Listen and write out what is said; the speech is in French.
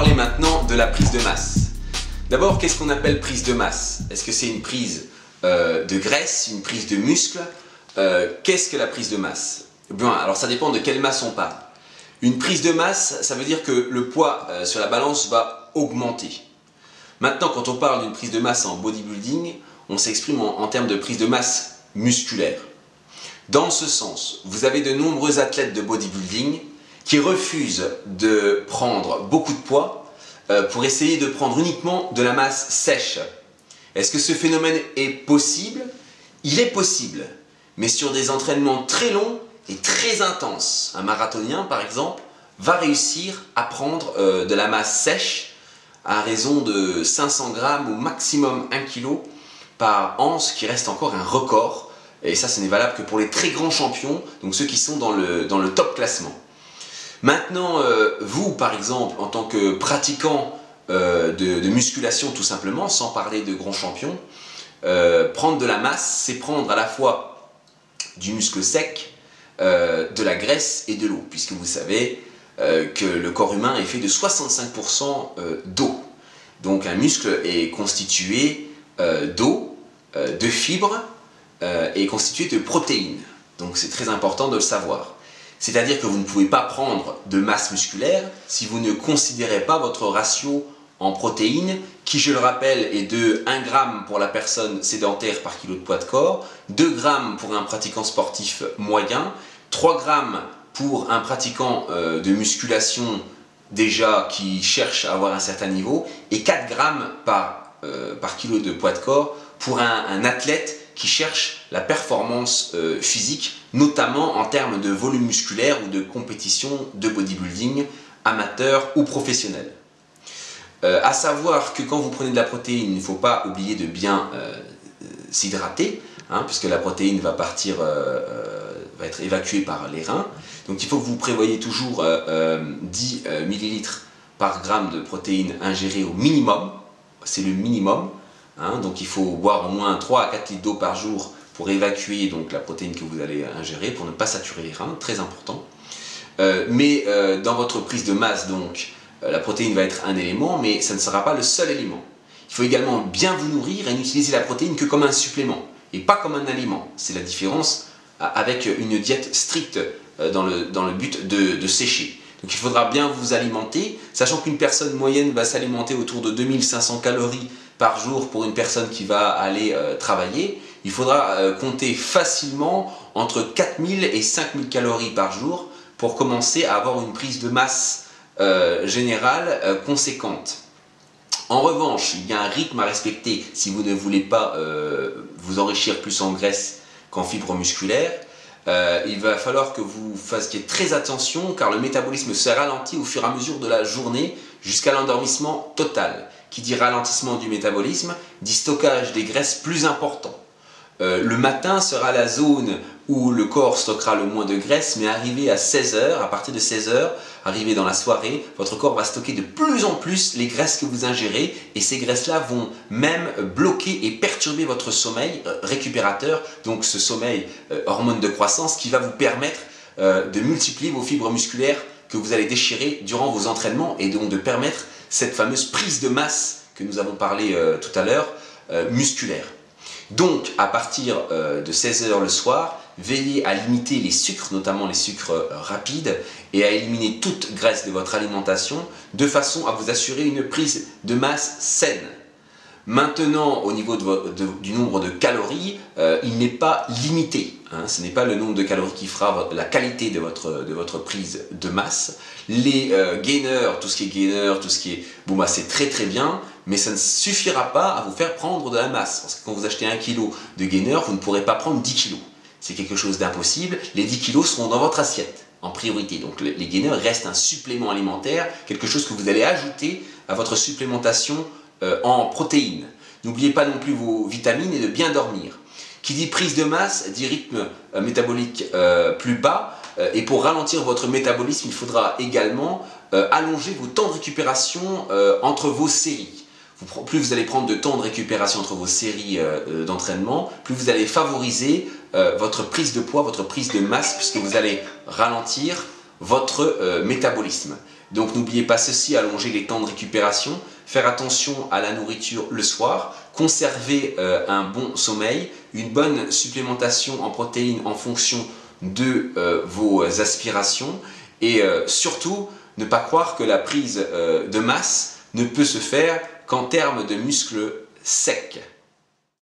parler maintenant de la prise de masse. D'abord, qu'est-ce qu'on appelle prise de masse? Est-ce que c'est une prise de graisse, une prise de muscle? Qu'est-ce que la prise de masse? Bien, alors ça dépend de quelle masse on parle. Une prise de masse, ça veut dire que le poids sur la balance va augmenter. Maintenant, quand on parle d'une prise de masse en bodybuilding, on s'exprime en termes de prise de masse musculaire. Dans ce sens, vous avez de nombreux athlètes de bodybuilding qui refusent de prendre beaucoup de poids pour essayer de prendre uniquement de la masse sèche. Est-ce que ce phénomène est possible? Il est possible, mais sur des entraînements très longs et très intenses. Un marathonien, par exemple, va réussir à prendre de la masse sèche à raison de 500 grammes au maximum 1 kg par once, qui reste encore un record. Et ça, ce n'est valable que pour les très grands champions, donc ceux qui sont dans le top classement. Maintenant, vous, par exemple, en tant que pratiquant de musculation tout simplement, sans parler de grands champions, prendre de la masse, c'est prendre à la fois du muscle sec, de la graisse et de l'eau, puisque vous savez que le corps humain est fait de 65% d'eau. Donc un muscle est constitué d'eau, de fibres, est constitué de protéines. Donc c'est très important de le savoir. C'est-à-dire que vous ne pouvez pas prendre de masse musculaire si vous ne considérez pas votre ratio en protéines, qui, je le rappelle, est de 1 g pour la personne sédentaire par kilo de poids de corps, 2 g pour un pratiquant sportif moyen, 3 g pour un pratiquant de musculation déjà qui cherche à avoir un certain niveau, et 4 g par kilo de poids de corps pour un athlète qui cherche la performance physique, notamment en termes de volume musculaire ou de compétition de bodybuilding amateur ou professionnel. À savoir que quand vous prenez de la protéine, il ne faut pas oublier de bien s'hydrater, puisque la protéine va partir, va être évacuée par les reins. Donc il faut que vous prévoyez toujours 10 ml par gramme de protéines ingérées au minimum. C'est le minimum. Donc il faut boire au moins 3 à 4 litres d'eau par jour pour évacuer donc, la protéine que vous allez ingérer, pour ne pas saturer les reins, très important. Mais dans votre prise de masse, donc, la protéine va être un élément, mais ça ne sera pas le seul élément. Il faut également bien vous nourrir et n'utiliser la protéine que comme un supplément, et pas comme un aliment. C'est la différence avec une diète stricte dans le but de sécher. Donc il faudra bien vous alimenter, sachant qu'une personne moyenne va s'alimenter autour de 2500 calories par jour pour une personne qui va aller travailler. Il faudra compter facilement entre 4000 et 5000 calories par jour pour commencer à avoir une prise de masse générale conséquente. En revanche, il y a un rythme à respecter si vous ne voulez pas vous enrichir plus en graisse qu'en fibres musculaires. Il va falloir que vous fassiez très attention, car le métabolisme se ralentit au fur et à mesure de la journée jusqu'à l'endormissement total. Qui dit ralentissement du métabolisme dit stockage des graisses plus important. Le matin sera la zone où le corps stockera le moins de graisse, mais arrivé à 16h, à partir de 16h, arrivé dans la soirée, votre corps va stocker de plus en plus les graisses que vous ingérez, et ces graisses-là vont même bloquer et perturber votre sommeil récupérateur, donc ce sommeil hormone de croissance qui va vous permettre de multiplier vos fibres musculaires que vous allez déchirer durant vos entraînements, et donc de permettre cette fameuse prise de masse que nous avons parlé tout à l'heure, musculaire. Donc, à partir de 16h le soir, veillez à limiter les sucres, notamment les sucres rapides, et à éliminer toute graisse de votre alimentation, de façon à vous assurer une prise de masse saine. Maintenant, au niveau du nombre de calories, il n'est pas limité. Ce n'est pas le nombre de calories qui fera la qualité de votre prise de masse. Les gainers, tout ce qui est gainer, tout ce qui est... Bon, bah, c'est très très bien, mais ça ne suffira pas à vous faire prendre de la masse. Parce que quand vous achetez 1 kg de gainer, vous ne pourrez pas prendre 10 kg. C'est quelque chose d'impossible. Les 10 kg seront dans votre assiette, en priorité. Donc les gainers restent un supplément alimentaire, quelque chose que vous allez ajouter à votre supplémentation en protéines. N'oubliez pas non plus vos vitamines et de bien dormir. Qui dit prise de masse dit rythme métabolique plus bas, et pour ralentir votre métabolisme, il faudra également allonger vos temps de récupération entre vos séries. Plus vous allez prendre de temps de récupération entre vos séries d'entraînement, plus vous allez favoriser votre prise de poids, votre prise de masse, puisque vous allez ralentir votre métabolisme. Donc n'oubliez pas ceci, allonger les temps de récupération, faire attention à la nourriture le soir, conserver un bon sommeil, une bonne supplémentation en protéines en fonction de vos aspirations et surtout ne pas croire que la prise de masse ne peut se faire qu'en termes de muscles secs.